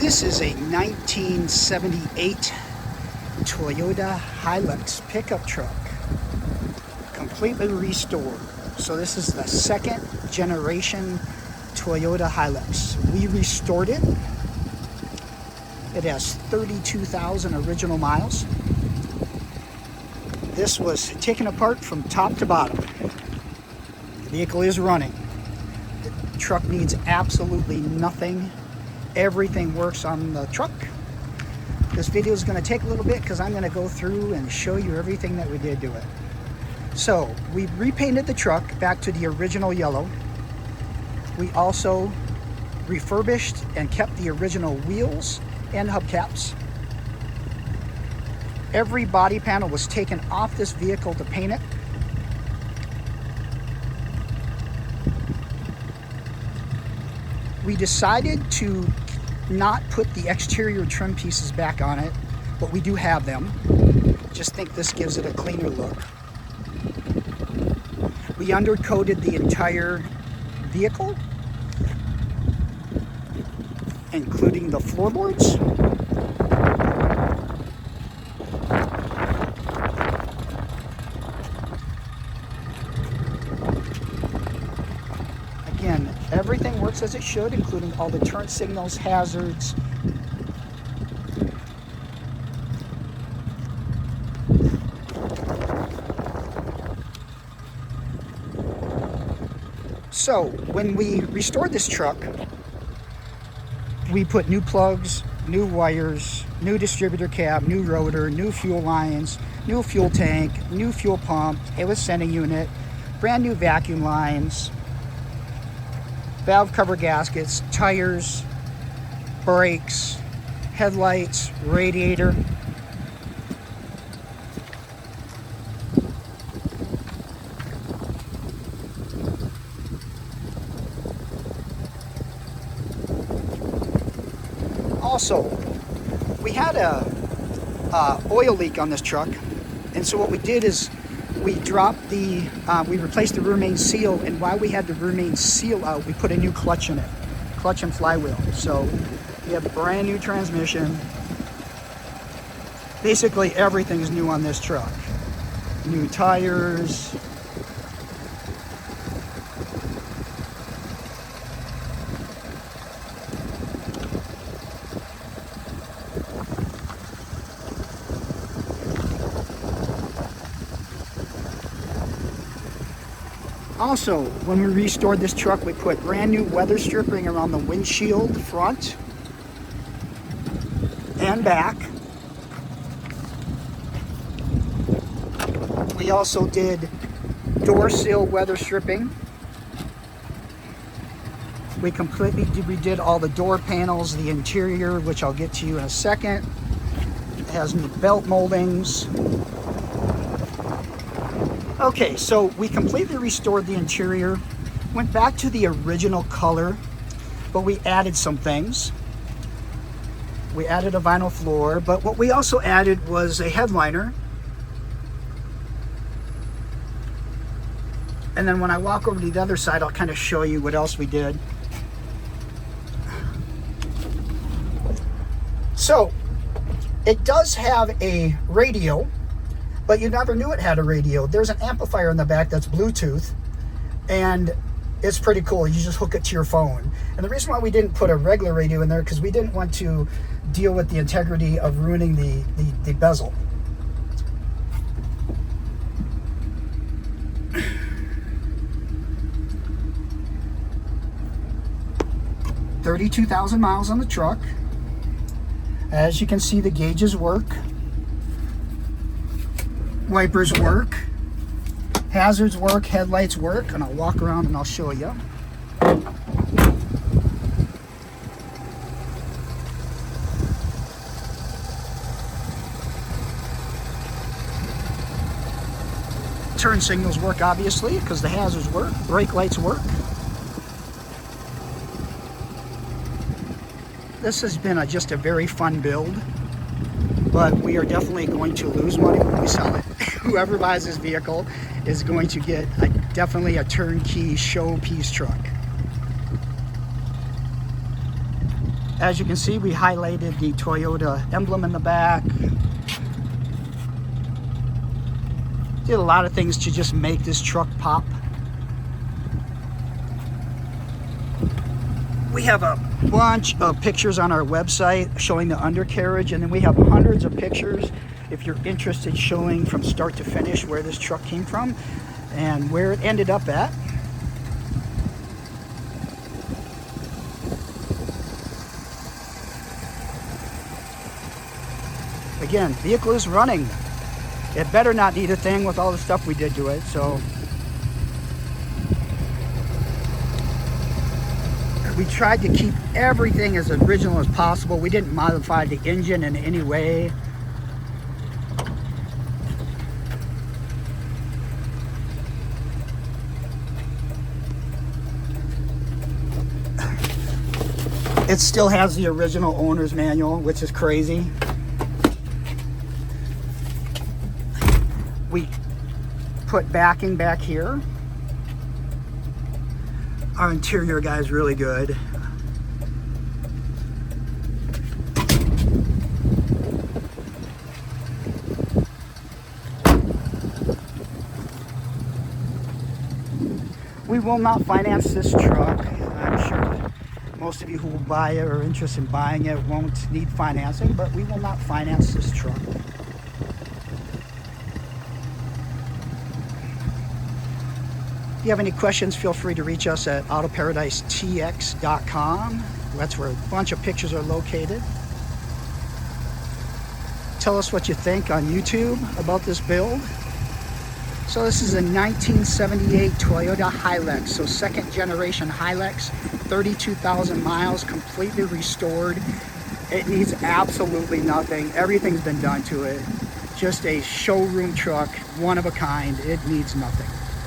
This is a 1978 Toyota Hilux pickup truck, completely restored. So this is the second generation Toyota Hilux. We restored it. It has 32,000 original miles. This was taken apart from top to bottom. The vehicle is running. The truck needs absolutely nothing. Everything works on the truck. This video is going to take a little bit because I'm going to go through and show you everything that we did to it. So we repainted the truck back to the original yellow. We also refurbished and kept the original wheels and hubcaps. Every body panel was taken off this vehicle to paint it. We decided to not put the exterior trim pieces back on it, but we do have them. Just think this gives it a cleaner look. We undercoated the entire vehicle, including the floorboards. Again, everything works as it should, including all the turn signals, hazards. So when we restored this truck, we put new plugs, new wires, new distributor cap, new rotor, new fuel lines, new fuel tank, new fuel pump, Hilux sending unit, brand new vacuum lines, valve cover gaskets, tires, brakes, headlights, radiator. Also, we had a oil leak on this truck, and so what we did is we dropped the, we replaced the rear main seal, and while we had the rear main seal out, we put a new clutch in it, clutch and flywheel. So we have a brand new transmission. Basically everything is new on this truck. New tires. Also, when we restored this truck, we put brand new weather stripping around the windshield front and back. We also did door sill weather stripping. We completely redid all the door panels, the interior, which I'll get to you in a second. It has new belt moldings. Okay, so we completely restored the interior, went back to the original color, but we added some things. We added a vinyl floor, but what we also added was a headliner. And then when I walk over to the other side, I'll kind of show you what else we did. So, it does have a radio, but you never knew it had a radio. There's an amplifier in the back that's Bluetooth, and it's pretty cool. You just hook it to your phone. And the reason why we didn't put a regular radio in there, because we didn't want to deal with the integrity of ruining the bezel. $32,000 miles on the truck. As you can see, the gauges work. Wipers work, hazards work, headlights work, and I'll walk around and I'll show you. Turn signals work, obviously, because the hazards work. Brake lights work. This has been just a very fun build, but we are definitely going to lose money when we sell it. Whoever buys this vehicle is going to get definitely a turnkey showpiece truck. As you can see, we highlighted the Toyota emblem in the back. Did a lot of things to just make this truck pop. We have a bunch of pictures on our website showing the undercarriage, and then we have hundreds of pictures if you're interested, showing from start to finish where this truck came from and where it ended up at. Again, vehicle is running. It better not need a thing with all the stuff we did to it. So we tried to keep everything as original as possible. We didn't modify the engine in any way. It still has the original owner's manual, which is crazy. We put backing back here. Our interior guy is really good. We will not finance this truck. I'm sure most of you who will buy it or are interested in buying it won't need financing, but we will not finance this truck. If you have any questions, feel free to reach us at autoparadise.tx.com. That's where a bunch of pictures are located. Tell us what you think on YouTube about this build. So this is a 1978 Toyota Hilux, so second generation Hilux, 32,000 miles, completely restored. It needs absolutely nothing. Everything's been done to it. Just a showroom truck, one of a kind. It needs nothing.